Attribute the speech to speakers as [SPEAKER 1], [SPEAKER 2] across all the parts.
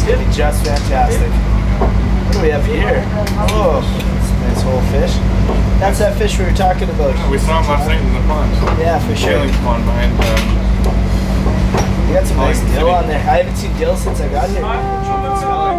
[SPEAKER 1] gonna be just fantastic. What do we have here? Oh, that's a nice whole fish. That's that fish we were talking about.
[SPEAKER 2] We saw him last night in the pond.
[SPEAKER 1] Yeah, for sure.
[SPEAKER 2] Sailing pond behind.
[SPEAKER 1] You got some nice
[SPEAKER 2] Halong
[SPEAKER 1] dill
[SPEAKER 2] City.
[SPEAKER 1] on there. I haven't seen dill since I got here.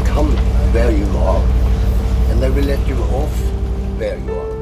[SPEAKER 3] Come where you are, and they will let you off where you are.